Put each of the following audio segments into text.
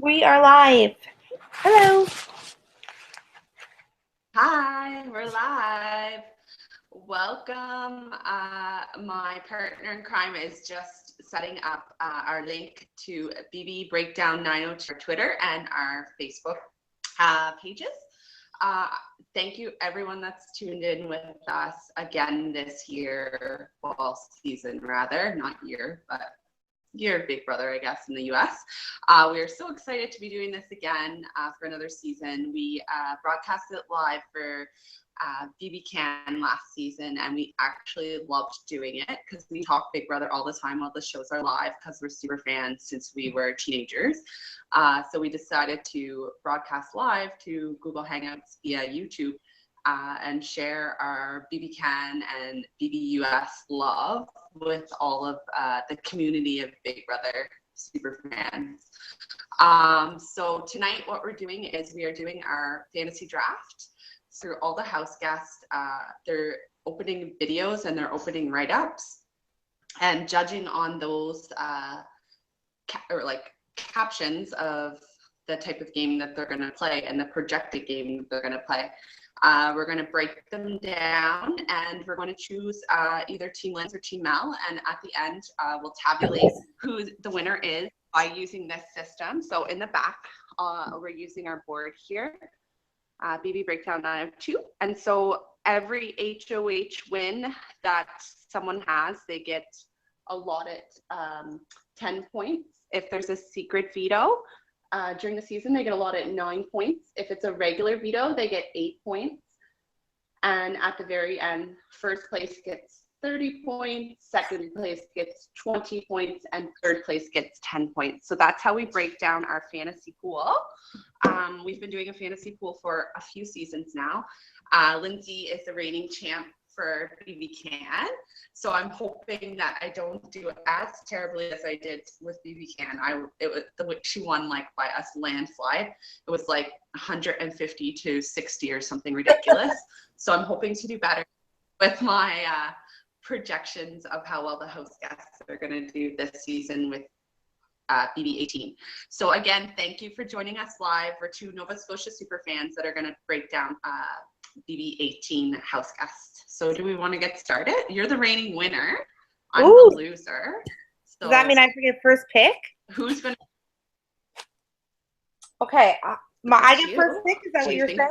We are live. Hello. Hi, we're live. Welcome. My partner in crime is just setting up our link to BBbreakdown 902 Twitter and our Facebook pages. Thank you everyone that's tuned in with us again this year, fall season rather, not year, but year of Big Brother, I guess, in the US. We are so excited to be doing this again for another season. We broadcasted it live for BB last season, and we actually loved doing it because we talk Big Brother all the time while the shows are live because we're super fans since we were teenagers. So we decided to broadcast live to Google Hangouts via YouTube and share our BB and BBUS love with all of the community of Big Brother super fans. So tonight what we're doing is we are doing our fantasy draft through all the house guests. They're opening videos and they're opening write-ups and judging on those captions of the type of game that they're going to play and the projected game that they're going to play. We're going to break them down and we're going to choose either Team Linz or Team Mel. And at the end, we'll tabulate who the winner is by using this system. So in the back, we're using our board here, BBbreakdown 902. And so every HOH win that someone has, they get allotted 10 points. If there's a secret veto, during the season, they get allotted 9 points. If it's a regular veto, they get 8 points. And at the very end, first place gets 30 points, second place gets 20 points, and third place gets 10 points. So that's how we break down our fantasy pool. We've been doing a fantasy pool for a few seasons now. Lindsay is the reigning champ for BB. So I'm hoping that I don't do it as terribly as I did with BB. She won like by a landslide. It was like 150 to 60 or something ridiculous. So I'm hoping to do better with my projections of how well the host guests are going to do this season with BB18. So again, thank you for joining us live. We're two Nova Scotia super fans that are going to break down BB18 house guest. So do we want to get started? You're the reigning winner. I'm the loser. So does that mean I get first pick? Who's gonna? Okay, I get first pick. Is that what you're saying?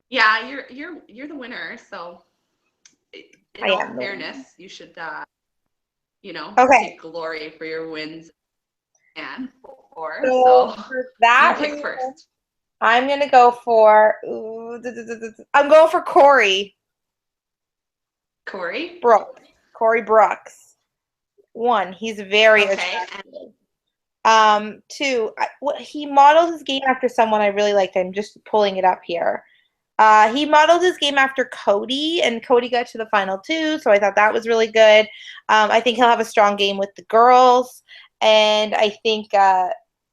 Yeah, you're the winner. So in all fairness, you should take glory for your wins. And so for that you pick first. I'm gonna go for. I'm going for Corey. Corey Brooks. 1, he's very attractive. 2, he modeled his game after someone I really liked. I'm just pulling it up here. He modeled his game after Cody, and Cody got to the final 2, so I thought that was really good. I think he'll have a strong game with the girls, and I think,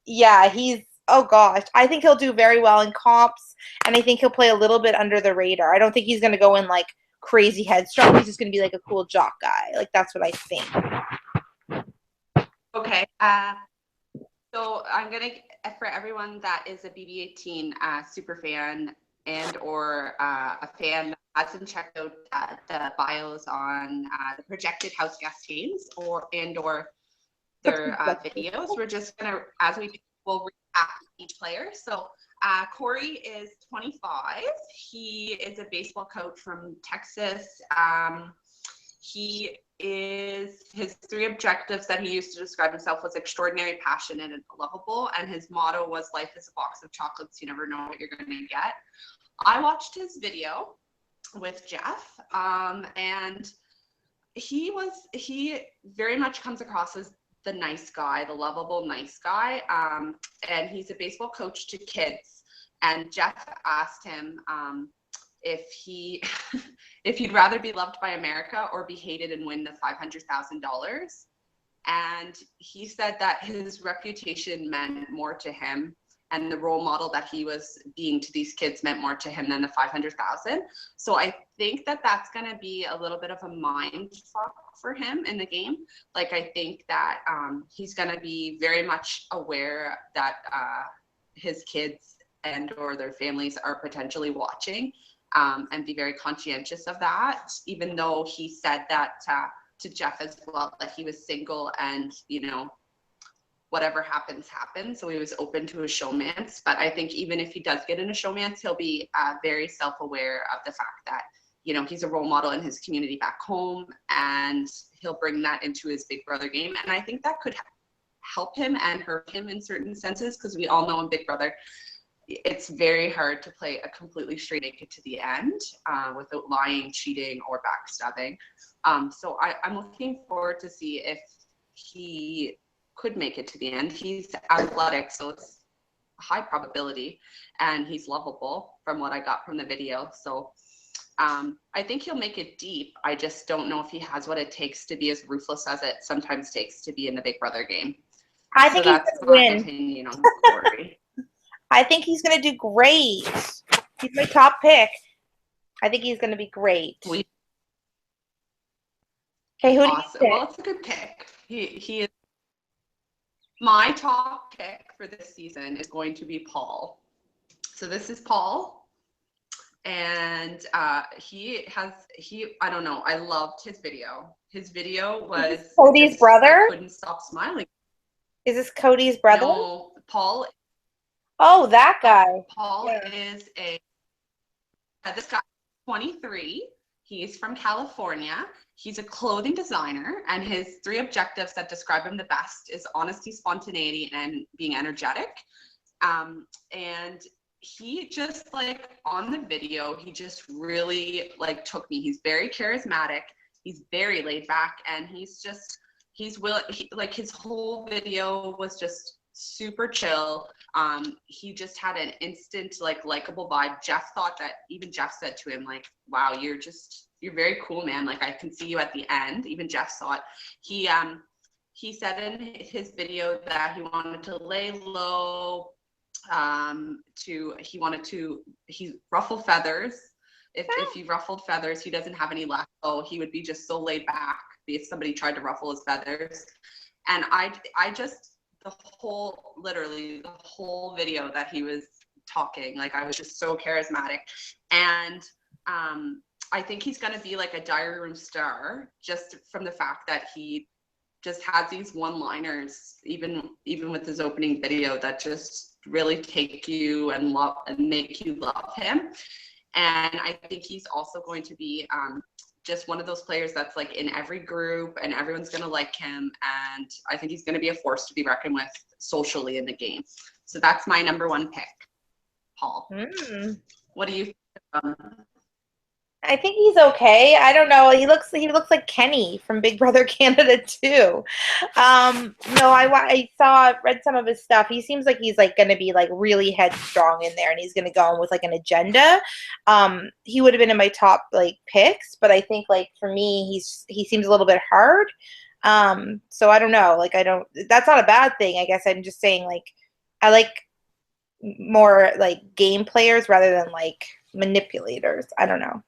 he's. Oh gosh, I think he'll do very well in comps, and I think he'll play a little bit under the radar. I don't think he's going to go in like crazy headstrong. He's just going to be like a cool jock guy. Like that's what I think. Okay. So I'm going to, for everyone that is a BB18 super fan and or a fan that hasn't checked out the bios on the projected house guest games or their videos, we're just going to, as we do, we'll recap each player. So Corey is 25. He is a baseball coach from Texas. His 3 objectives that he used to describe himself was extraordinary, passionate, and lovable. And his motto was life is a box of chocolates. You never know what you're going to get. I watched his video with Jeff, and he very much comes across as the nice guy, the lovable nice guy, and he's a baseball coach to kids. And Jeff asked him if he'd rather be loved by America or be hated and win the $500,000. And he said that his reputation meant more to him and the role model that he was being to these kids meant more to him than the 500,000. So I think that that's going to be a little bit of a mind fuck for him in the game. Like, I think that he's going to be very much aware that his kids and or their families are potentially watching, and be very conscientious of that, even though he said that to Jeff as well, that he was single and, you know, whatever happens, happens. So he was open to a showmance. But I think even if he does get in a showmance, he'll be very self-aware of the fact that, you know, he's a role model in his community back home, and he'll bring that into his Big Brother game. And I think that could help him and hurt him in certain senses, because we all know in Big Brother, it's very hard to play a completely straight naked to the end without lying, cheating, or backstabbing. So I'm looking forward to see if he could make it to the end. He's athletic, so it's a high probability, and he's lovable from what I got from the video. So I think he'll make it deep. I just don't know if he has what it takes to be as ruthless as it sometimes takes to be in the Big Brother game. I think that's he's going to win. Opinion on Corey. I think he's going to do great. He's my top pick. I think he's going to be great. Okay, who do you pick? Well, it's a good pick. He is. My top pick for this season is going to be Paul. So this is Paul, and I don't know, I loved his video. His video was Cody's brother? I couldn't stop smiling. Is this Cody's brother? No, Paul. Oh, that guy. Paul is this guy, 23. He's from California. He's a clothing designer, and his 3 objectives that describe him the best is honesty, spontaneity, and being energetic. And he just, like, on the video, he just really, like, took me. He's very charismatic. He's very laid back, and his whole video was just super chill. He just had an instant, like, likable vibe. Jeff said to him, like, wow, you're very cool, man. Like, I can see you at the end. Even Jeff saw it. He said in his video that he wanted to lay low, he ruffle feathers. If he ruffled feathers, he doesn't have any left. So he would be just so laid back if somebody tried to ruffle his feathers. And the whole video that he was talking, like, I was just so charismatic. And I think he's going to be like a diary room star, just from the fact that he just has these one-liners, even with his opening video, that just really take you and make you love him. And I think he's also going to be just one of those players that's, like, in every group, and everyone's going to like him. And I think he's going to be a force to be reckoned with socially in the game. So that's my number 1 pick, Paul. What do you think? I think he's okay. I don't know. He looks like Kenny from Big Brother Canada too. No, I read some of his stuff. He seems like he's, like, going to be, like, really headstrong in there, and he's going to go in with, like, an agenda. He would have been in my top, like, picks, but I think, like, for me, he seems a little bit hard. So I don't know. Like, that's not a bad thing. I guess I'm just saying, like, I like more, like, game players rather than, like, manipulators. I don't know.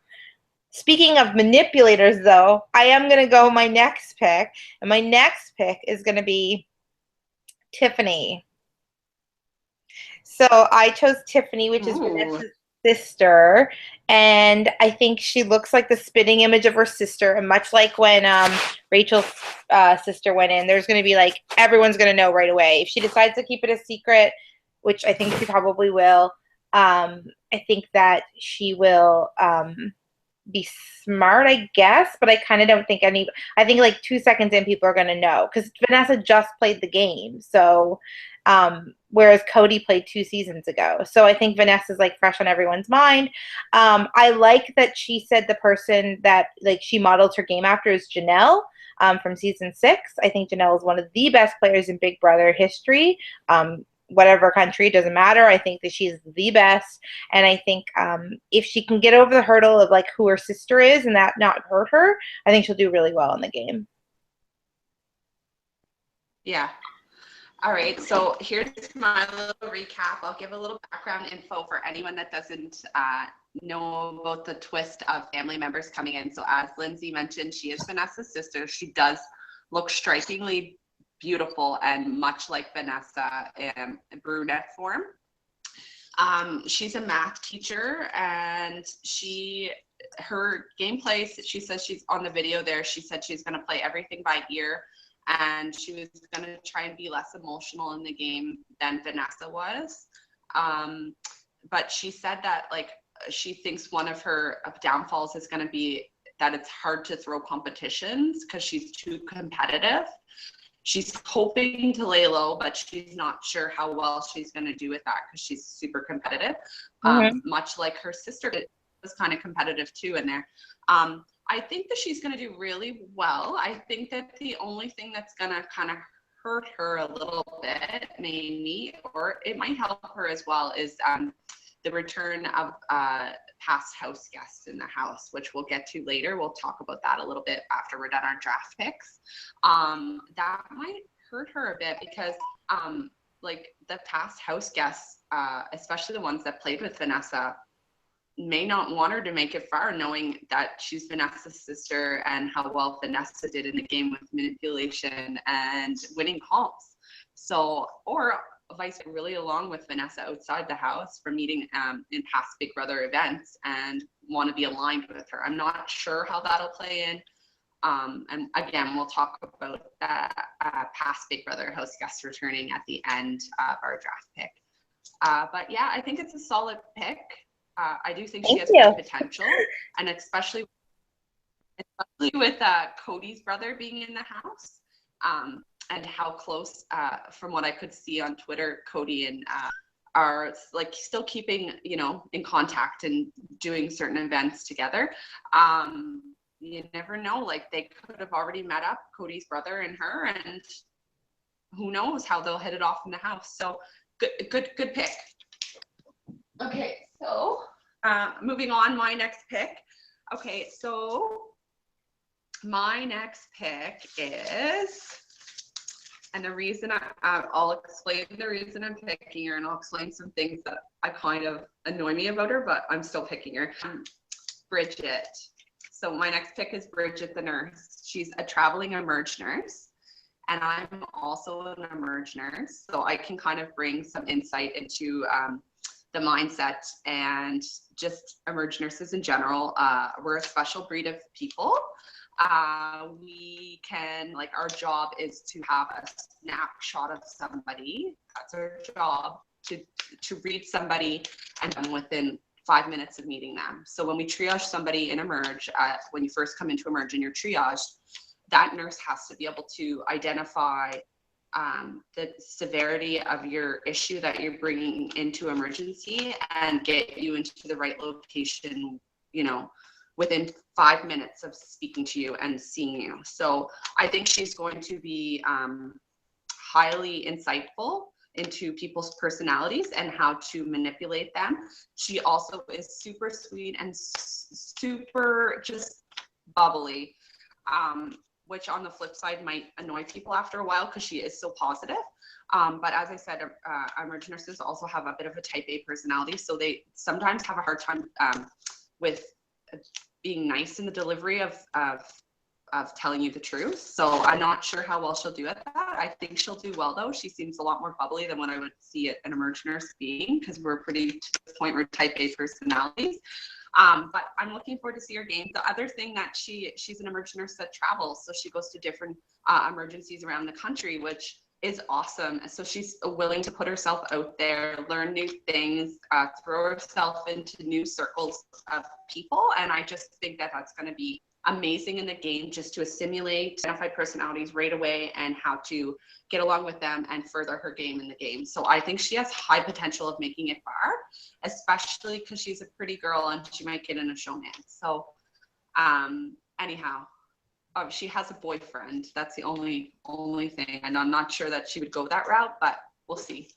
Speaking of manipulators, though, I am going to go my next pick, and my next pick is going to be Tiffany. So I chose Tiffany, which is Vanessa's sister, and I think she looks like the spitting image of her sister, and much like when Rachel's sister went in, there's going to be, like, everyone's going to know right away. If she decides to keep it a secret, which I think she probably will, I think that she will be smart, I guess, but I kind of don't think I think, like, 2 seconds in, people are going to know, because Vanessa just played the game. So, whereas Cody played 2 seasons ago. So I think Vanessa's, like, fresh on everyone's mind. I like that she said the person that, like, she modeled her game after is Janelle, from season 6. I think Janelle is one of the best players in Big Brother history. Whatever country, it doesn't matter. I think that she's the best, and I think if she can get over the hurdle of, like, who her sister is and that not hurt her, I think she'll do really well in the game. Yeah, All right, so here's my little recap. I'll give a little background info for anyone that doesn't know about the twist of family members coming in. So as Lindsay mentioned, she is Vanessa's sister. She does look strikingly beautiful and much like Vanessa in brunette form. She's a math teacher, and her gameplay, she says she's on the video there, she said she's going to play everything by ear, and she was going to try and be less emotional in the game than Vanessa was. But she said that like she thinks one of her downfalls is going to be that it's hard to throw competitions because she's too competitive. She's hoping to lay low, but she's not sure how well she's going to do with that because she's super competitive. Much like her sister was kind of competitive too in there. I think that she's going to do really well. I think that the only thing that's going to kind of hurt her a little bit, maybe, or it might help her as well, is the return of past house guests in the house, which we'll get to later. We'll talk about that a little bit after we're done our draft picks. That might hurt her a bit because like the past house guests, especially the ones that played with Vanessa, may not want her to make it far, knowing that she's Vanessa's sister and how well Vanessa did in the game with manipulation and winning calls. So, or vice really along with Vanessa outside the house for meeting in past Big Brother events and want to be aligned with her. I'm not sure how that'll play in. And again, we'll talk about past Big Brother host guests returning at the end of our draft pick. But yeah, I think it's a solid pick. I do think she has great potential, and especially with Cody's brother being in the house, and how close, from what I could see on Twitter, Cody and are like still keeping, in contact and doing certain events together. You never know, like they could have already met up, Cody's brother and her, and who knows how they'll hit it off in the house. So good pick. Okay, so moving on, my next pick. Okay, so my next pick is, and the reason I'll explain the reason I'm picking her, and I'll explain some things that I kind of annoy me about her, but I'm still picking her. Bridget. So my next pick is Bridget the nurse. She's a traveling emerge nurse, and I'm also an emerge nurse, so I can kind of bring some insight into the mindset and just emerge nurses in general. We're a special breed of people. We can, like, our job is to have a snapshot of somebody. That's our job, to read somebody and within 5 minutes of meeting them. So when we triage somebody in emerge, when you first come into emerge and you're triaged, that nurse has to be able to identify the severity of your issue that you're bringing into emergency and get you into the right location, within 5 minutes of speaking to you and seeing you. So I think she's going to be highly insightful into people's personalities and how to manipulate them. She also is super sweet and super just bubbly, which on the flip side might annoy people after a while because she is so positive. But as I said, emerge nurses also have a bit of a type A personality, so they sometimes have a hard time with being nice in the delivery of telling you the truth. So I'm not sure how well she'll do at that. I think she'll do well though. She seems a lot more bubbly than what I would see an emerge nurse being, because we're pretty to the point we're type A personalities. But I'm looking forward to see her game. The other thing that she's an emerge nurse that travels, so she goes to different emergencies around the country, which is awesome. So she's willing to put herself out there, learn new things, throw herself into new circles of people. And I just think that that's going to be amazing in the game, just to assimilate, identify personalities right away and how to get along with them and further her game in the game. So I think she has high potential of making it far, especially because she's a pretty girl and she might get in a showman. So anyhow, she has a boyfriend. That's the only thing, and I'm not sure that she would go that route, but we'll see.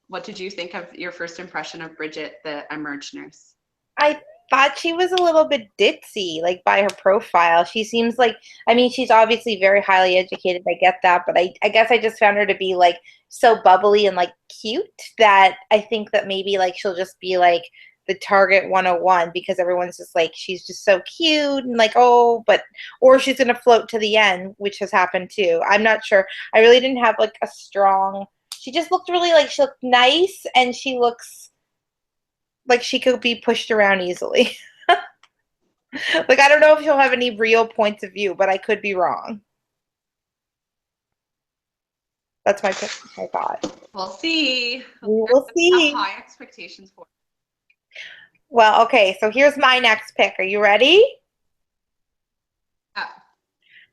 What did you think of your first impression of Bridget, the emerge nurse? I think thought she was a little bit ditzy, like by her profile. She seems like, I mean, she's obviously very highly educated. I get that, but I guess I just found her to be like so bubbly and like cute that I think that maybe like she'll just be like the target 101 because everyone's just like she's just so cute and like oh, but or she's gonna float to the end, which has happened too. I'm not sure. I really didn't have like a strong. She just looked really like she looked nice and she looks like she could be pushed around easily. Like I don't know if she'll have any real points of view, but I could be wrong. That's my thought. We'll see. We will I have see. high expectations for Well, okay, so here's my next pick. Are you ready? it.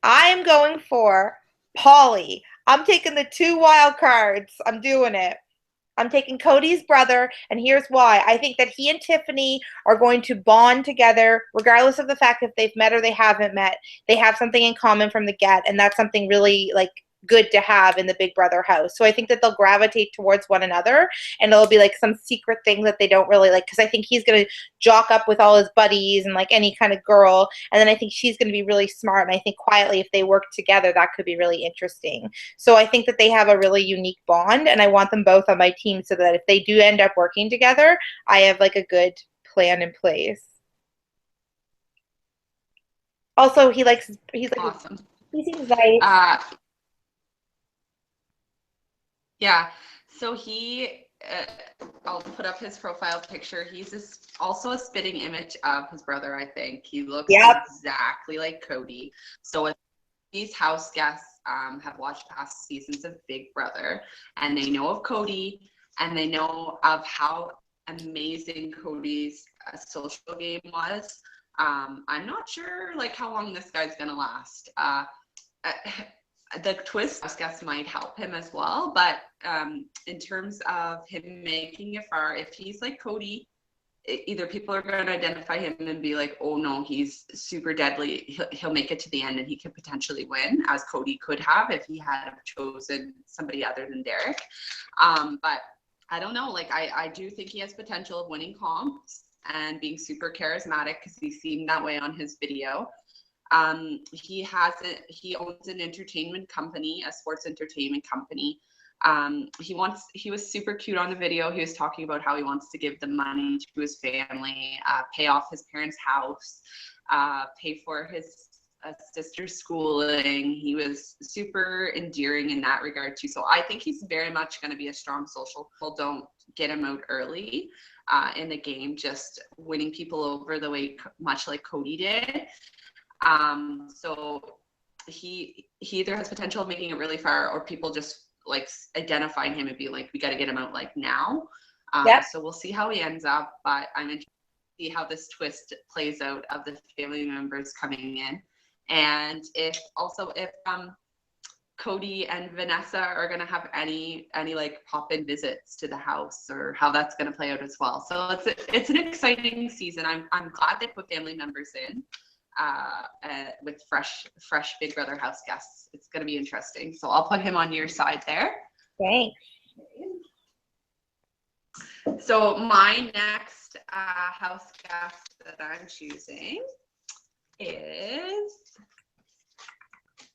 I am going for Polly. I'm taking the 2 wild cards. I'm doing it. I'm taking Cody's brother, and here's why. I think that he and Tiffany are going to bond together, regardless of the fact if they've met or they haven't met. They have something in common from the get, and that's something really like good to have in the Big Brother house. So I think that they'll gravitate towards one another, and it'll be like some secret thing that they don't really like. Because I think he's gonna jock up with all his buddies and like any kind of girl, and then I think she's gonna be really smart. And I think quietly, if they work together, that could be really interesting. So I think that they have a really unique bond, and I want them both on my team so that if they do end up working together, I have like a good plan in place. Also, he's like Awesome. he seems nice. Yeah. So I'll put up his profile picture. Also a spitting image of his brother, I think. He looks Yep. exactly like Cody. So if these house guests have watched past seasons of Big Brother and they know of Cody and they know of how amazing Cody's social game was, I'm not sure like how long this guy's gonna last. The twist, I guess, might help him as well. But in terms of him making it far, if he's like Cody, either people are going to identify him and be like, oh no, he's super deadly. He'll make it to the end and he could potentially win, as Cody could have if he had chosen somebody other than Derek. But I don't know. Like, I do think he has potential of winning comps and being super charismatic because he seemed that way on his video. He owns an entertainment company, a sports entertainment company. He was super cute on the video. He was talking about how he wants to give the money to his family, pay off his parents' house, pay for his sister's schooling. He was super endearing in that regard too. So I think he's very much going to be a strong social. People don't get him out early in the game, just winning people over the way, much like Cody did. So he either has potential of making it really far, or people just like identifying him and being like, we got to get him out like now. Yep. So we'll see how he ends up, but I'm interested to see how this twist plays out of the family members coming in, and if Cody and Vanessa are going to have any like pop-in visits to the house, or how that's going to play out as well. So it's an exciting season. I'm glad they put family members in. With fresh Big Brother house guests. It's going to be interesting. So I'll put him on your side there. Thanks. So my next house guest that I'm choosing is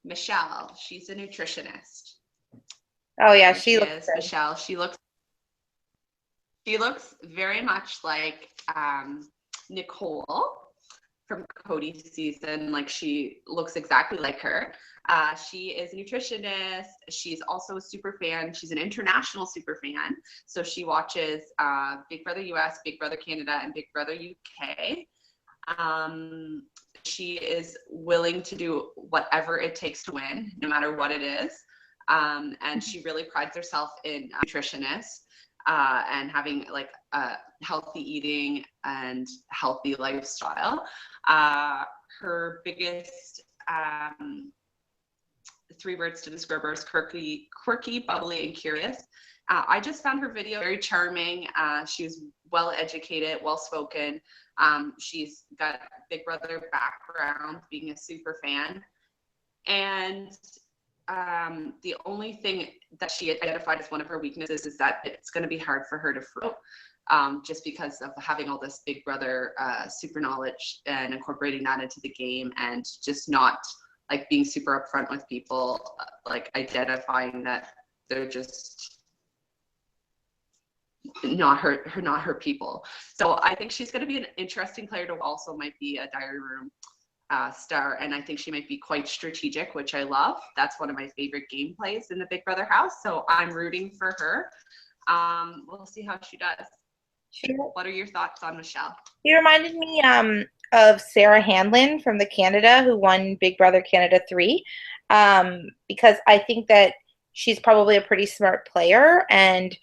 Michelle. She's a nutritionist. Oh yeah, There she is, Michelle. She looks very much like Nicole from Cody's season. Like, she looks exactly like her. She is a nutritionist. She's also a super fan. She's an international super fan. So she watches Big Brother US, Big Brother Canada, and Big Brother UK. She is willing to do whatever it takes to win, no matter what it is. And she really prides herself in nutritionist. And having like healthy eating and healthy lifestyle. Her biggest 3 words to describe her is quirky, bubbly, and curious. I just found her video very charming. She was well educated, well spoken. She's got Big Brother background, being a super fan. And the only thing that she identified as one of her weaknesses is that it's going to be hard for her to flow. just because of having all this Big Brother super knowledge and incorporating that into the game, and just not like being super upfront with people, like identifying that they're just not her people. So I think she's going to be an interesting player to also might be a diary room star, and I think she might be quite strategic, which I love. That's one of my favorite gameplays in the Big Brother house, so I'm rooting for her. We'll see how she does. What are your thoughts on Michelle? She reminded me of Sarah Hanlon from the Canada who won Big Brother Canada 3, because I think that she's probably a pretty smart player, and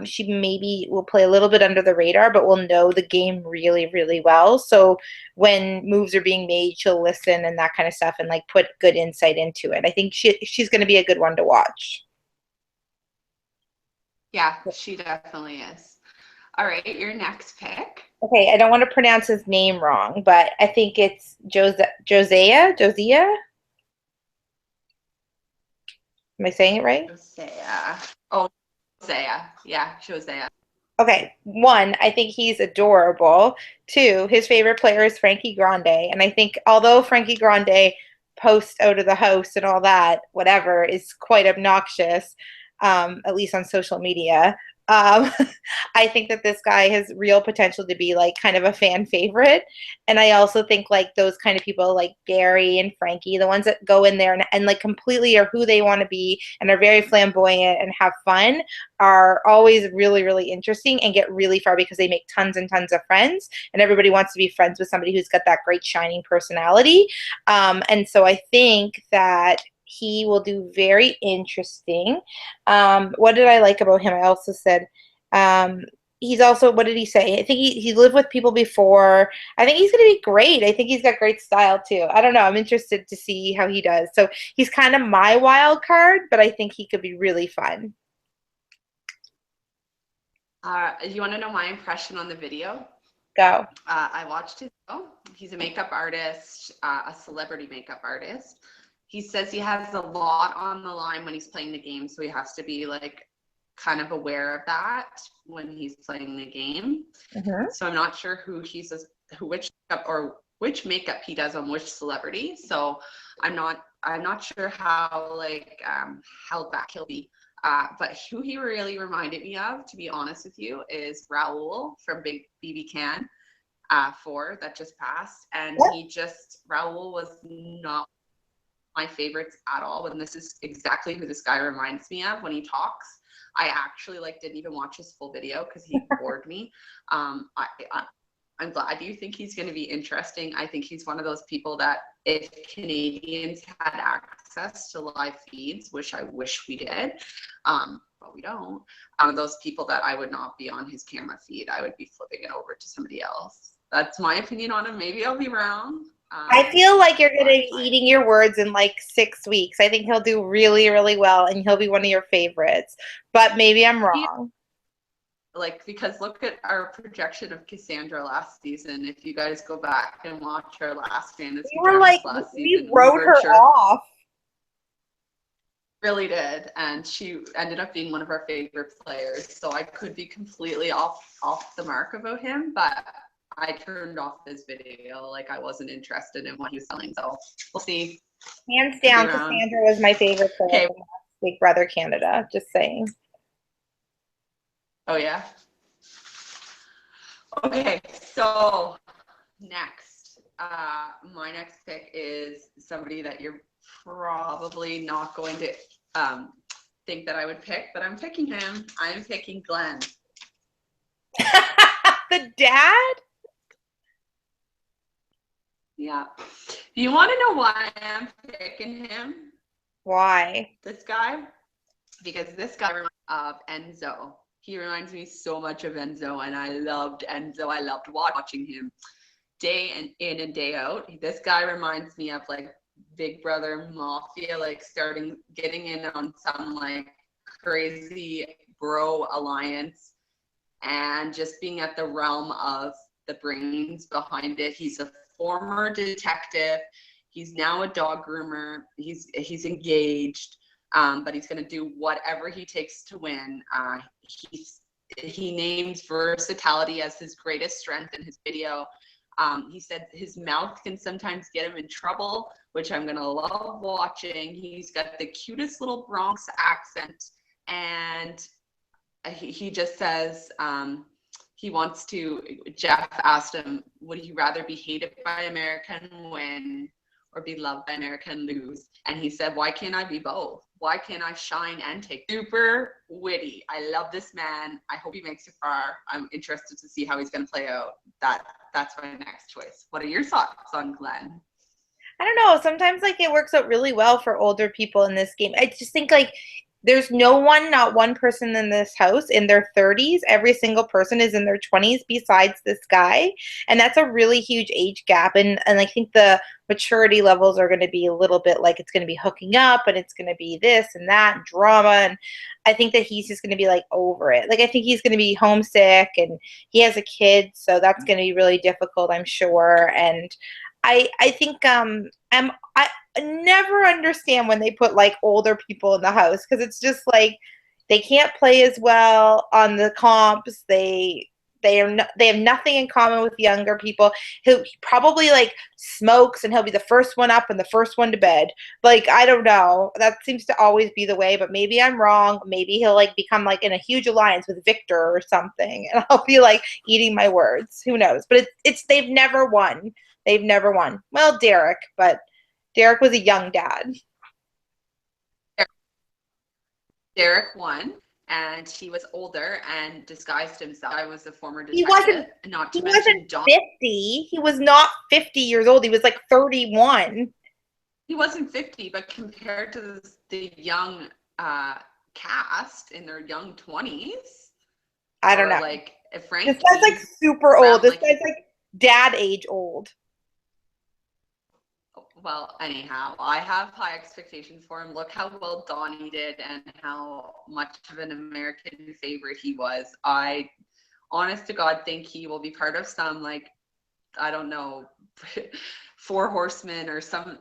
she maybe will play a little bit under the radar, but will know the game really, really well. So when moves are being made, she'll listen and that kind of stuff, and like put good insight into it. I think she's going to be a good one to watch. Yeah, she definitely is. All right, your next pick. Okay, I don't want to pronounce his name wrong, but I think it's Josiah. Am I saying it right? Josiah. Oh, Josiah. Yeah, Josiah. Okay, one, I think he's adorable. Two, his favorite player is Frankie Grande. And I think although Frankie Grande posts out of the house and all that, whatever, is quite obnoxious, at least on social media, um, I think that this guy has real potential to be like kind of a fan favorite. And I also think like those kind of people like Gary and Frankie, the ones that go in there and like completely are who they want to be and are very flamboyant and have fun, are always really, really interesting and get really far because they make tons and tons of friends. And everybody wants to be friends with somebody who's got that great shining personality. And so I think that he will do very interesting. What did I like about him? I also said he's also, what did he say? I think he lived with people before. I think he's going to be great. I think he's got great style too. I don't know. I'm interested to see how he does. So he's kind of my wild card, but I think he could be really fun. You want to know my impression on the video? Go. I watched his video. He's a makeup artist, a celebrity makeup artist. He says he has a lot on the line when he's playing the game, so he has to be like kind of aware of that when he's playing the game. Mm-hmm. So I'm not sure which makeup he does on which celebrity. So I'm not sure how like held back he'll be. But who he really reminded me of, to be honest with you, is Raul from BBcan 4 that just passed. And Raul was not my favorites at all. And this is exactly who this guy reminds me of when he talks. I actually didn't even watch his full video because he bored me. I'm glad you think he's going to be interesting. I think he's one of those people that if Canadians had access to live feeds, which I wish we did, but we don't, those people that I would not be on his camera feed. I would be flipping it over to somebody else. That's my opinion on him. Maybe I'll be wrong. I feel like you're going to be eating your words in like 6 weeks. I think he'll do really, really well, and he'll be one of your favorites. But maybe I'm wrong. Because look at our projection of Cassandra last season. If you guys go back and watch our last fantasy last season, we wrote her off. Really did, and she ended up being one of our favorite players. So I could be completely off the mark about him, but I turned off his video. I wasn't interested in what he was selling. So we'll see. Hands down, Cassandra was my favorite player from Big Brother Canada. Just saying. Oh, yeah? Okay, so next. My next pick is somebody that you're probably not going to think that I would pick, but I'm picking him. I'm picking Glenn. The dad? Yeah. You want to know why I'm picking him? Why? This guy? Because this guy reminds me of Enzo. He reminds me so much of Enzo, and I loved Enzo. I loved watching him day in and day out. This guy reminds me of Big Brother Mafia, getting in on some crazy bro alliance and just being at the realm of the brains behind it. He's a former detective. He's now a dog groomer. He's engaged. But he's going to do whatever he takes to win. he names versatility as his greatest strength in his video. He said his mouth can sometimes get him in trouble, which I'm gonna love watching. He's got the cutest little Bronx accent, and he just says he wants to. Jeff asked him, would he rather be hated by America and win, or be loved by America and lose? And he said, why can't I be both? Why can't I shine and take? Super witty. I love this man. I hope he makes it far. I'm interested to see how he's going to play out. That's my next choice. What are your thoughts on Glenn? I don't know. Sometimes like it works out really well for older people in this game. I just think like there's not one person in this house in their 30s. Every single person is in their 20s besides this guy. And that's a really huge age gap. And I think the maturity levels are going to be a little bit like it's going to be hooking up and it's going to be this and that and drama. And I think that he's just going to be like over it. Like I think he's going to be homesick and he has a kid. So that's going to be really difficult, I'm sure. And I think I never understand when they put like older people in the house because it's just like they can't play as well on the comps. They have nothing in common with younger people. He probably like smokes and he'll be the first one up and the first one to bed. Like I don't know. That seems to always be the way, but maybe I'm wrong. Maybe he'll like become like in a huge alliance with Victor or something, and I'll be like eating my words. Who knows? But it's they've never won. They've never won. Well, Derek, but Derek was a young dad. Derek won, and he was older and disguised himself. I was a former He detective, wasn't not to he mention wasn't John. 50. He was not 50 years old. He was like 31. He wasn't 50, but compared to the young cast in their young 20s, I don't know. like This Frankie, guy's like super old. This like, guy's like dad age old. well, anyhow, I have high expectations for him. Look how well Donnie did and how much of an American favorite he was. I, honest to God, think he will be part of some, like, I don't know, Four Horsemen or some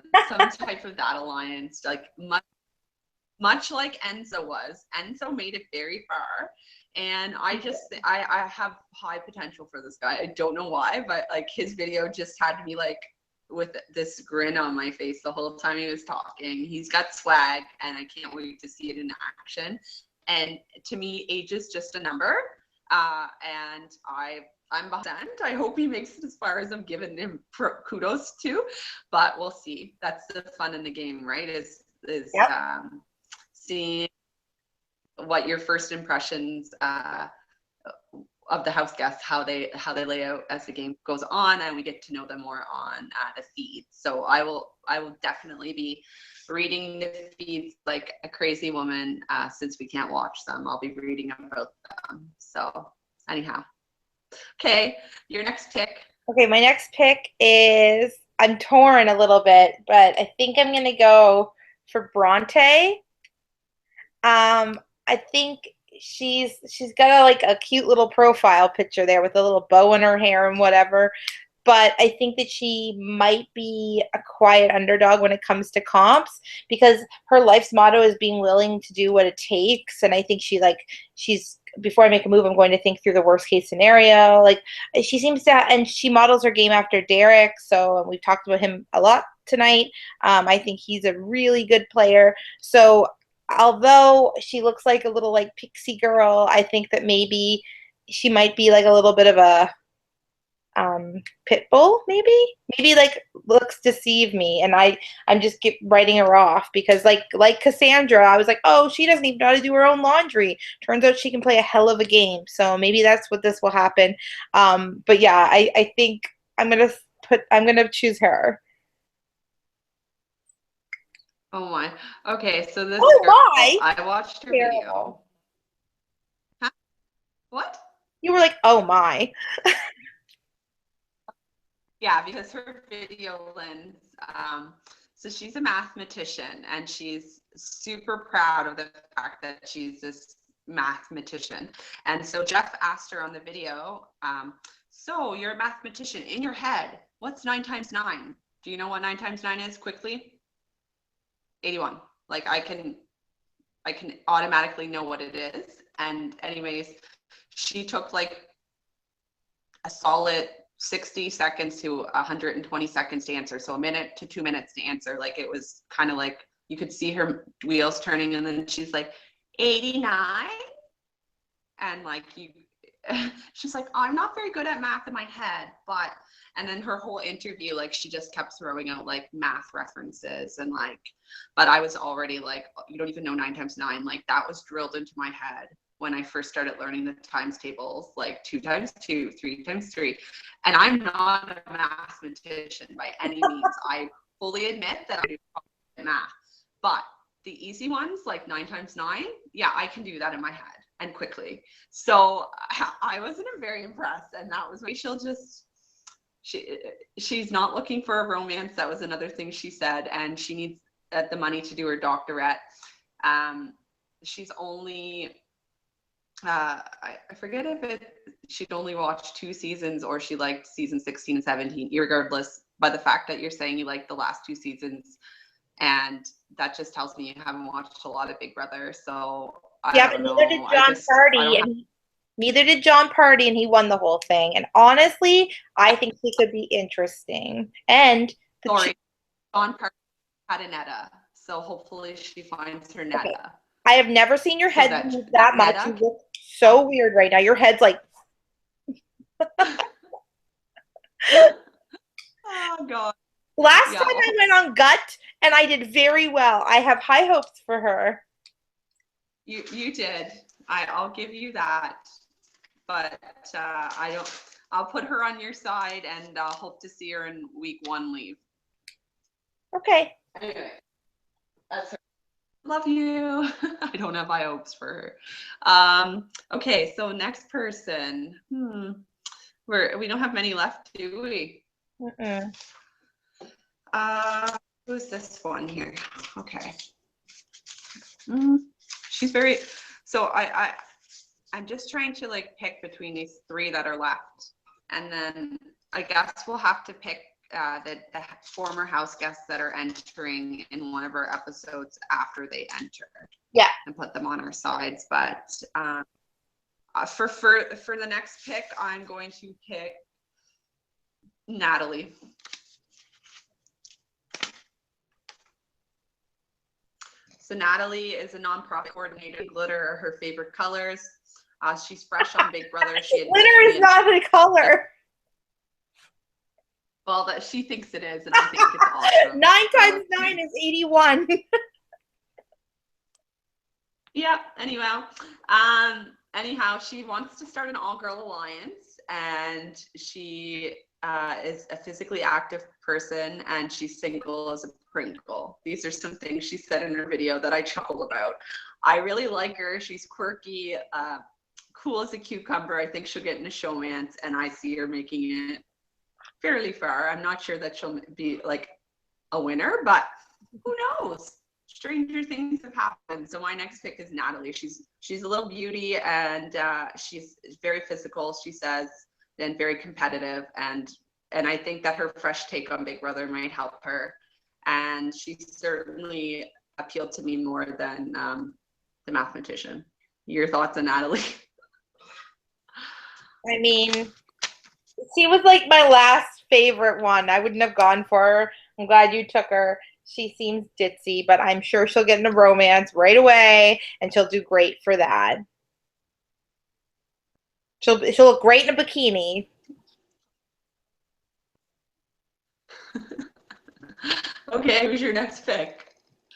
type of that alliance, like much like Enzo was. Enzo made it very far. And I have high potential for this guy. I don't know why, but like his video just had me like with this grin on my face the whole time he was talking. He's got swag and I can't wait to see it in action. And to me, age is just a number. And I'm behind. I hope he makes it as far as I'm giving him kudos to, but we'll see. That's the fun in the game, right? Is Yep. Seeing what your first impressions of the house guests, how they lay out as the game goes on, and we get to know them more on the feed. So I will definitely be reading the feeds like a crazy woman since we can't watch them. I'll be reading about them. So anyhow, okay, your next pick. Okay, my next pick is I'm torn a little bit, but I think I'm gonna go for Bronte. I think she's got a cute little profile picture there with a little bow in her hair and whatever. But I think that she might be a quiet underdog when it comes to comps because her life's motto is being willing to do what it takes. And I think she's before I make a move, I'm going to think through the worst case scenario. Like she seems to, and she models her game after Derek. So we've talked about him a lot tonight. I think he's a really good player. So although she looks like a little like pixie girl, I think that maybe she might be like a little bit of a pit bull, maybe like looks deceive me, and I'm just writing her off because like Cassandra, I was like, oh, she doesn't even know how to do her own laundry. Turns out she can play a hell of a game, so maybe that's what this will happen. But yeah, I think I'm gonna choose her. Oh my. Okay, so this Oh girl, my! I watched her Terrible. video. Huh? What? You were like, oh my. Yeah, because her video lens, so she's a mathematician and she's super proud of the fact that she's this mathematician. And so Jeff asked her on the video, so you're a mathematician in your head, what's 9 times 9? Do you know what 9 times 9 is quickly? 81. Like I can automatically know what it is. And anyways, she took like a solid 60 seconds to 120 seconds to answer. So a minute to 2 minutes to answer. Like it was kind of like you could see her wheels turning, and then she's like 89, and like she's like, I'm not very good at math in my head, but, and then her whole interview, like she just kept throwing out like math references and like, but I was already like, you don't even know 9 times 9. Like that was drilled into my head when I first started learning the times tables, like 2 times 2, 3 times 3. And I'm not a mathematician by any means. I fully admit that I do math, but the easy ones like 9 times 9, yeah, I can do that in my head and quickly. So I wasn't very impressed, and that was why she's not looking for a romance. That was another thing she said, and she needs the money to do her doctorate. She's only I forget if she'd only watched 2 seasons or she liked season 16 and 17, irregardless, by the fact that you're saying you like the last 2 seasons, and that just tells me you haven't watched a lot of Big Brother. So Yeah, but neither did John Party, and neither did John Party, and he won the whole thing. And honestly, I think he could be interesting. And John Party had a Netta, so hopefully she finds her Netta. Okay. I have never seen your head move that much. You look so weird right now. Your head's like. Oh God. Last time I went on Gut, and I did very well. I have high hopes for her. You did. I'll give you that. But I don't. I'll put her on your side, and hope to see her in week 1 leave. Okay. Anyway, that's her. Love you. I don't have high hopes for her. Okay, so next person. We don't have many left, do we? Who's this one here? Okay. She's very. So I'm just trying to like pick between these 3 that are left, and then I guess we'll have to pick the former house guests that are entering in one of our episodes after they enter. Yeah. And put them on our sides. But for the next pick, I'm going to pick Natalie. So Natalie is a nonprofit coordinator. Glitter are her favorite colors. She's fresh on Big Brother. Glitter is not a color. Well, that she thinks it is, and I think it's awesome. 9 times 9 is 81. Yeah. Anyhow, she wants to start an all-girl alliance, and she is a physically active person, and she's single as a Pringle. These are some things she said in her video that I chuckle about. I really like her. She's quirky, cool as a cucumber. I think she'll get in a showmance, and I see her making it fairly far. I'm not sure that she'll be like a winner, but who knows? Stranger things have happened. So my next pick is Natalie. She's a little beauty, and she's very physical, she says, and very competitive, and I think that her fresh take on Big Brother might help her. And she certainly appealed to me more than the mathematician. Your thoughts on Natalie? I mean, she was like my last favorite one. I wouldn't have gone for her. I'm glad you took her. She seems ditzy, but I'm sure she'll get in a romance right away, and she'll do great for that. She'll look great in a bikini. Okay, who's your next pick?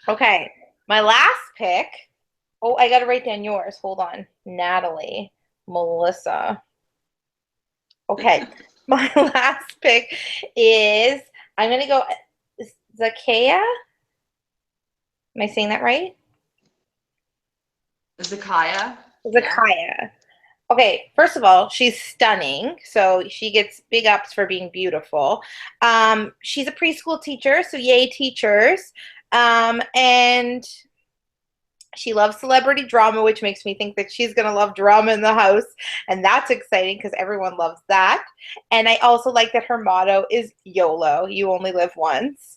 Okay, my last pick. Oh, I gotta write down yours. Hold on. Natalie, Melissa. Okay, my last pick is, I'm gonna go Zakaya. Am I saying that right? Zakaya. Zakaya. Okay, first of all, she's stunning, so she gets big ups for being beautiful. She's a preschool teacher, so yay teachers. And She loves celebrity drama, which makes me think that she's going to love drama in the house. And that's exciting because everyone loves that. And I also like that her motto is YOLO, you only live once,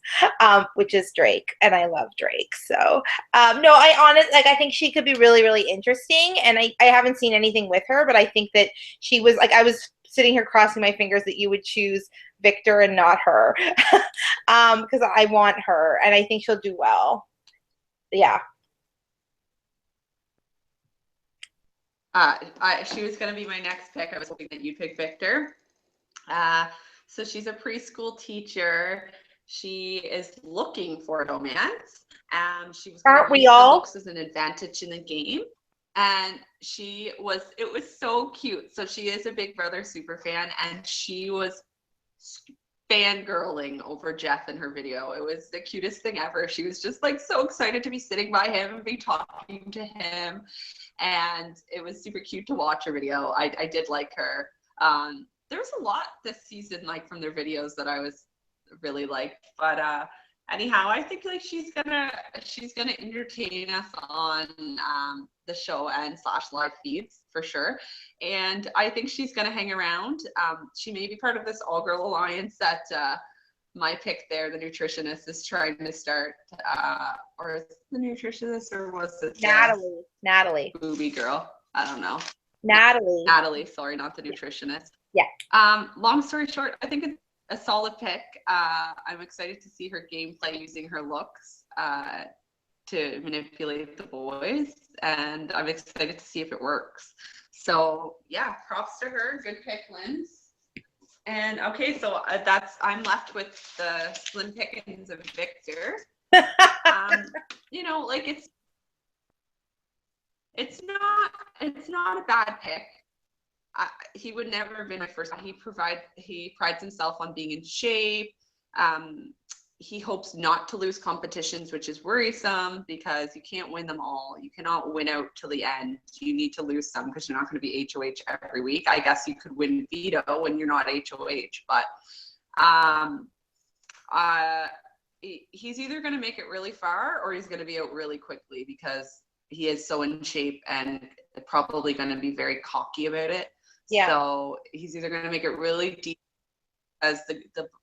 which is Drake. And I love Drake. So, no, I think she could be really, really interesting. And I haven't seen anything with her, but I think that she was, like, I was sitting here crossing my fingers that you would choose Victor and not her because I want her and I think she'll do well. Yeah. She was going to be my next pick. I was hoping that you'd pick Victor. So she's a preschool teacher. She is looking for romance. She was going to use her looks as an advantage in the game. And it was so cute. So she is a Big Brother super fan, and she was fangirling over Jeff in her video. It was the cutest thing ever. She was just like so excited to be sitting by him and be talking to him. And it was super cute to watch her video. I did like her. There was a lot this season, like from their videos that I was really liked. But anyhow, I think like she's gonna entertain us on the show and / live feeds for sure. And I think she's gonna hang around. She may be part of this all girl alliance that my pick there, the nutritionist, is trying to start. Or is it the nutritionist, or was it Natalie booby girl? I don't know. Natalie, sorry, not the nutritionist. Yeah. Long story short, I think it's a solid pick. I'm excited to see her gameplay using her looks to manipulate the boys, and I'm excited to see if it works. So yeah, props to her. Good pick, Linz. And okay, so I'm left with the slim pickings of Victor. You know, like it's not a bad pick. He would never have been my first. He prides himself on being in shape. He hopes not to lose competitions, which is worrisome because you can't win them all. You cannot win out till the end. You need to lose some because you're not going to be HOH every week. I guess you could win veto when you're not HOH, but he's either going to make it really far or he's going to be out really quickly because he is so in shape and probably going to be very cocky about it. Yeah. So he's either going to make it really deep as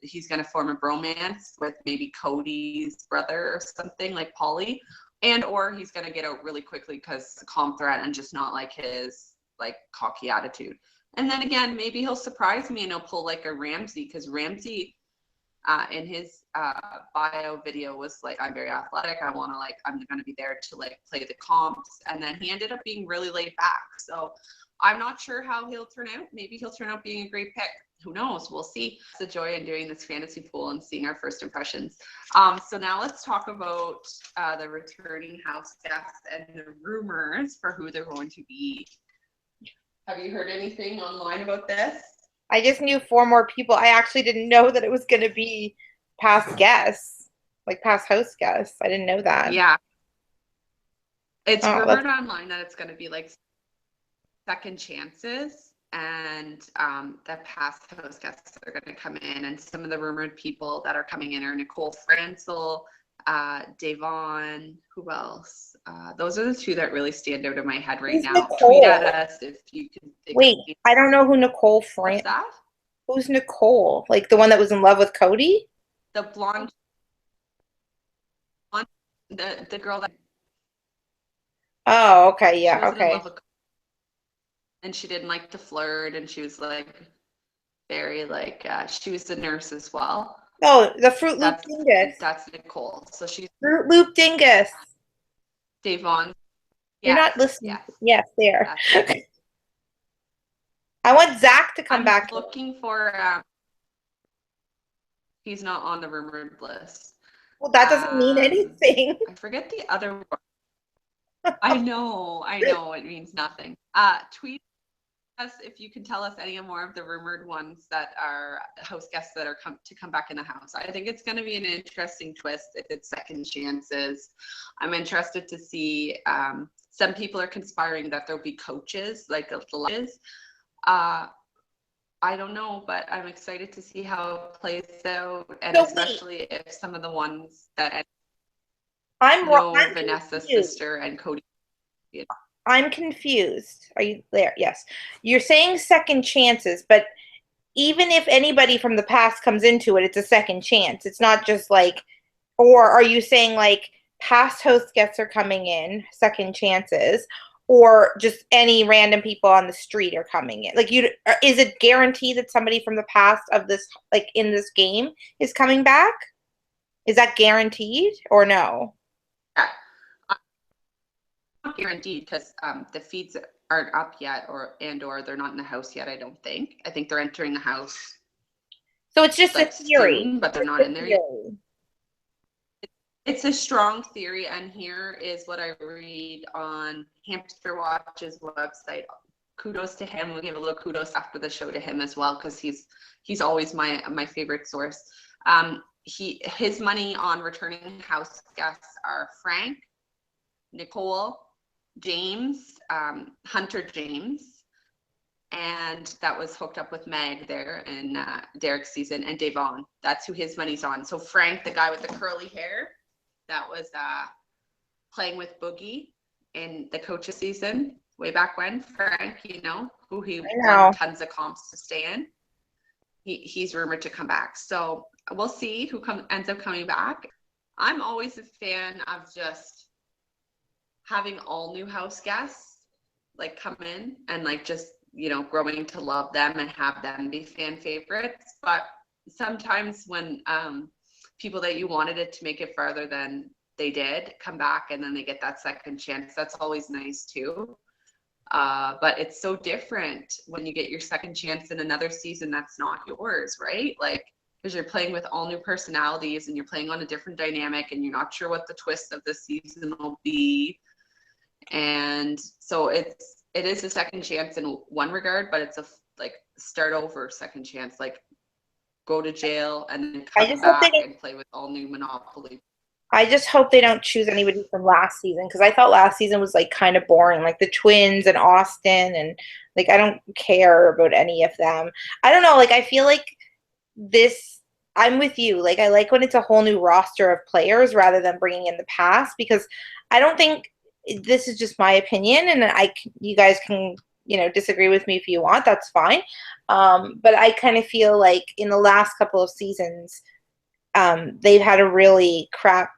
he's going to form a bromance with maybe Cody's brother or something like Pauly, or he's going to get out really quickly because the comp threat and just not like his like cocky attitude. And then again, maybe he'll surprise me and he'll pull like a Ramsey, because Ramsey in his bio video was like, I'm very athletic. I'm going to be there to like play the comps. And then he ended up being really laid back. So I'm not sure how he'll turn out. Maybe he'll turn out being a great pick. Who knows? We'll see. It's a joy in doing this fantasy pool and seeing our first impressions. So now let's talk about the returning house guests and the rumors for who they're going to be. Have you heard anything online about this? I just knew 4 more people. I actually didn't know that it was going to be past guests, like past host guests. I didn't know that. Yeah. It's rumored online that it's going to be like second chances. And the past host guests are going to come in, and some of the rumored people that are coming in are Nicole Francel, Davon, who else? Those are the 2 that really stand out in my head right now. Nicole? Tweet at us if you can think Wait, I don't know who Nicole Francel. Who's Nicole? Like the one that was in love with Cody? The blonde, the girl that. Oh, okay, yeah, okay. And she didn't like to flirt, and she was like very like she was the nurse as well. Oh, the Fruit Loop Dingus. That's Nicole. So she's Fruit Loop Dingus. Davon. You're not listening. Yes, there. I want Zach to come back. Looking for. He's not on the rumored list. Well, that doesn't mean anything. I forget the other one. I know. It means nothing. Tweet us if you can tell us any more of the rumored ones that are host guests that are to come back in the house. I think it's going to be an interesting twist if it's second chances. I'm interested to see. Some people are conspiring that there'll be coaches, like the coaches. I don't know, but I'm excited to see how it plays out, and especially if some of the ones that. No, I'm Vanessa's confused. sister and Cody. I'm confused. Are you there? Yes. You're saying second chances, but even if anybody from the past comes into it, it's a second chance. It's not just like, or are you saying like past host guests are coming in, second chances, or just any random people on the street are coming in? Like, is it guaranteed that somebody from the past of this, like in this game, is coming back? Is that guaranteed or no? Yeah, not guaranteed because the feeds aren't up yet, or they're not in the house yet. I think they're entering the house So it's just a like theory. soon, but they're Just not a in there yet. theory. It's a strong theory, and here is what I read on Hamster Watch's website. Kudos to him. We'll give a little kudos after the show to him as well, because he's always my favorite source. His money on returning house guests are Frank, Nicole, James, Hunter James, and that was hooked up with Meg there in Derek's season, and Davon. That's who his money's on. So Frank, the guy with the curly hair, that was playing with Boogie in the coaches season way back when. Frank, who he won tons of comps to stay in. He's rumored to come back. So we'll see who ends up coming back. I'm always a fan of just having all new house guests like come in and like just, growing to love them and have them be fan favorites. But sometimes when people that you wanted it to make it farther than they did come back and then they get that second chance, that's always nice too. But it's so different when you get your second chance in another season that's not yours, right? Like, because you're playing with all new personalities and you're playing on a different dynamic and you're not sure what the twist of the season will be. And so it is a second chance in one regard, but it's a like start over second chance, like go to jail and then come back and play with all new Monopoly. I just hope they don't choose anybody from last season, because I thought last season was like kind of boring, like the twins and Austin, and like I don't care about any of them. I don't know, like I feel like I'm with you. Like I like when it's a whole new roster of players rather than bringing in the past, because I don't think, this is just my opinion, and you guys can disagree with me if you want, that's fine. But I kind of feel like in the last couple of seasons, they've had a really crap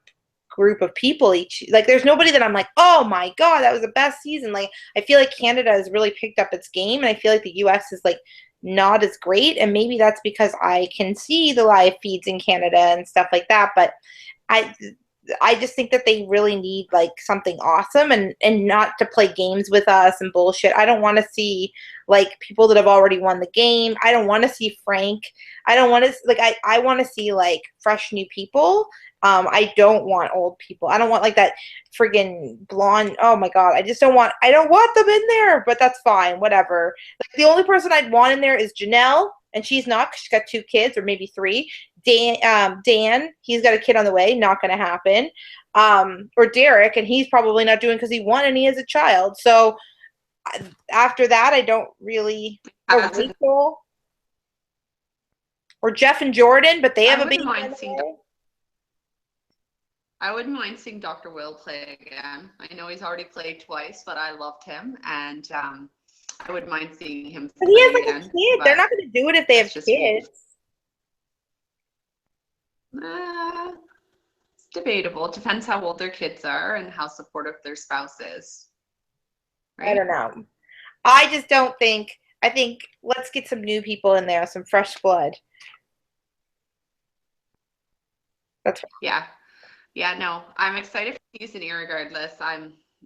group of people each. Like there's nobody that I'm like, oh my god, that was the best season. Like I feel like Canada has really picked up its game, and I feel like the US is like not as great, and maybe that's because I can see the live feeds in Canada and stuff like that. But I just think that they really need like something awesome, and not to play games with us and bullshit. I don't want to see like people that have already won the game. I don't want to see Frank. I don't want to like I want to see like fresh new people. I don't want old people. I don't want like that friggin' blonde. Oh my god, I don't want them in there, but that's fine, whatever. Like the only person I'd want in there is Janelle, and she's not, 'cause she's got 2 kids or maybe 3. Dan, he's got a kid on the way, not going to happen. Or Derek, and he's probably not doing because he won and he has a child. So after that, I don't really. Or Rachel, or Jeff and Jordan, but they have a baby on the way. I wouldn't mind seeing Dr. Will play again. I know he's already played twice, but I loved him, and I wouldn't mind seeing him play he has like again, a kid. They're not going to do it if they have kids. It's debatable. It depends how old their kids are and how supportive their spouse is. Right? I don't know. I just don't think. I think let's get some new people in there, some fresh blood. That's right. Yeah, no, I'm excited for season regardless.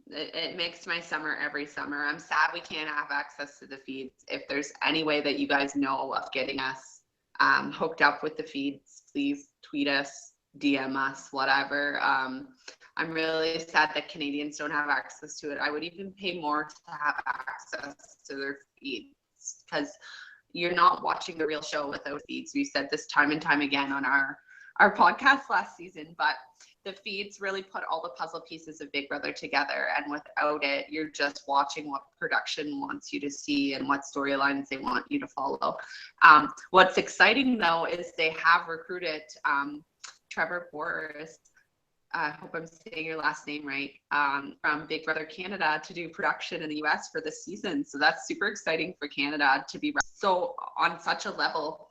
It makes my summer every summer. I'm sad we can't have access to the feeds. If there's any way that you guys know of getting us hooked up with the feeds, please tweet us, DM us, whatever. I'm really sad that Canadians don't have access to it. I would even pay more to have access to their feeds, because you're not watching the real show without feeds. We said this time and time again on our podcast last season, but the feeds really put all the puzzle pieces of Big Brother together, and without it, you're just watching what production wants you to see and what storylines they want you to follow. What's exciting though is they have recruited Trevor Boris I hope I'm saying your last name right, from Big Brother Canada to do production in the US for this season. So that's super exciting for Canada to be so on such a level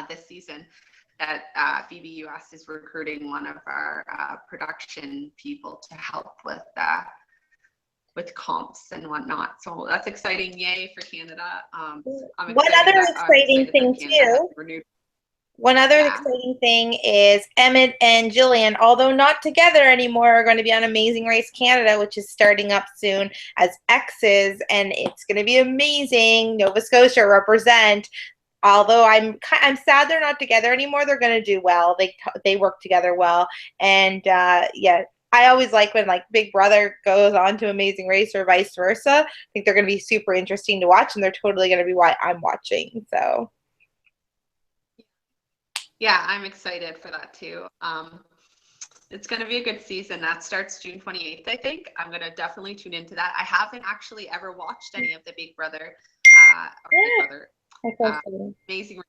this season that BBUS is recruiting one of our production people to help with comps and whatnot. So that's exciting. Yay for Canada. One other exciting thing too. One other exciting thing is Emmett and Jillian, although not together anymore, are going to be on Amazing Race Canada, which is starting up soon as exes, and it's going to be amazing. Nova Scotia represent. Although I'm sad they're not together anymore, they're going to do well. They work together well, and yeah. I always like when like Big Brother goes on to Amazing Race or vice versa. I think they're going to be super interesting to watch, and they're totally going to be why I'm watching. So. Yeah, I'm excited for that too. It's going to be a good season. That starts June 28th, I think. I'm going to definitely tune into that. I haven't actually ever watched any of the Big Brother, Amazing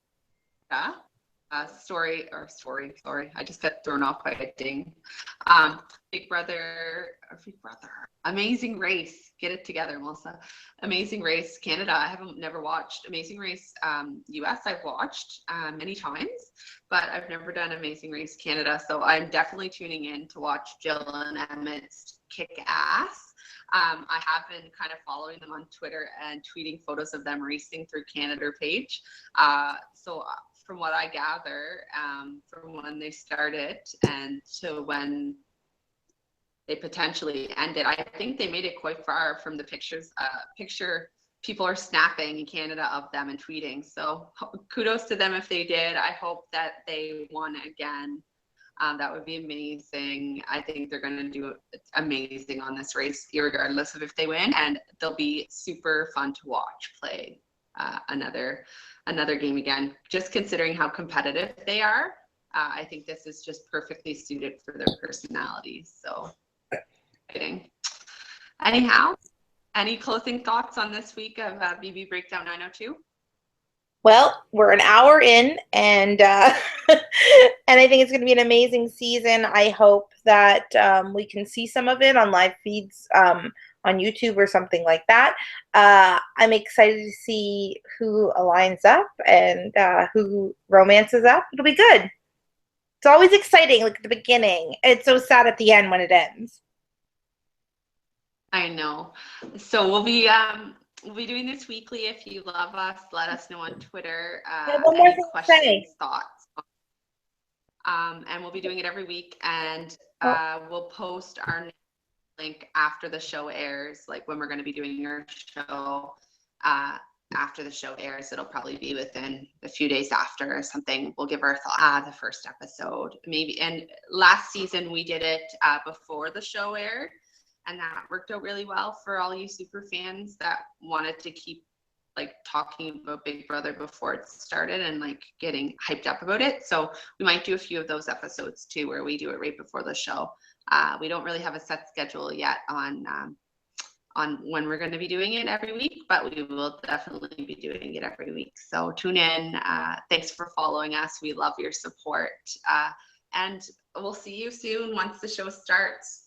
sorry, I just got thrown off by a ding. Big Brother, Amazing Race, get it together, Melissa. Amazing Race Canada, I haven't never watched. Amazing Race US, I've watched many times, but I've never done Amazing Race Canada, so I'm definitely tuning in to watch Jill and Emmett's kick ass. I have been kind of following them on Twitter and tweeting photos of them racing through Canada page. So from what I gather, from when they started and to when they potentially ended, I think they made it quite far from the pictures. People are snapping in Canada of them and tweeting. So kudos to them if they did. I hope that they won again. That would be amazing. I think they're going to do amazing on this race, regardless of if they win, and they'll be super fun to watch play another game again. Just considering how competitive they are, I think this is just perfectly suited for their personalities. So exciting. Anyhow, any closing thoughts on this week of BB Breakdown 902? Well, we're an hour in, and and I think it's going to be an amazing season. I hope that we can see some of it on live feeds on YouTube or something like that. I'm excited to see who aligns up and who romances up. It'll be good. It's always exciting, like at the beginning. It's so sad at the end when it ends. I know. So we'll be doing this weekly. If you love us, let us know on Twitter. Any questions, thoughts. And we'll be doing it every week. And we'll post our link after the show airs, like when we're going to be doing your show. After the show airs, it'll probably be within a few days after or something. We'll give our thoughts the first episode, maybe. And last season we did it before the show aired. And that worked out really well for all you super fans that wanted to keep like talking about Big Brother before it started and like getting hyped up about it. So we might do a few of those episodes too, where we do it right before the show. We don't really have a set schedule yet on when we're going to be doing it every week, but we will definitely be doing it every week. So tune in. Thanks for following us. We love your support. And we'll see you soon once the show starts.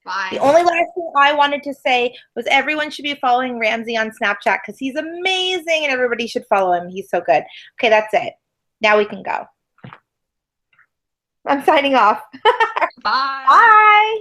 Bye. The only last thing I wanted to say was everyone should be following Ramsey on Snapchat because he's amazing and everybody should follow him. He's so good. Okay, that's it. Now we can go. I'm signing off. Bye. Bye.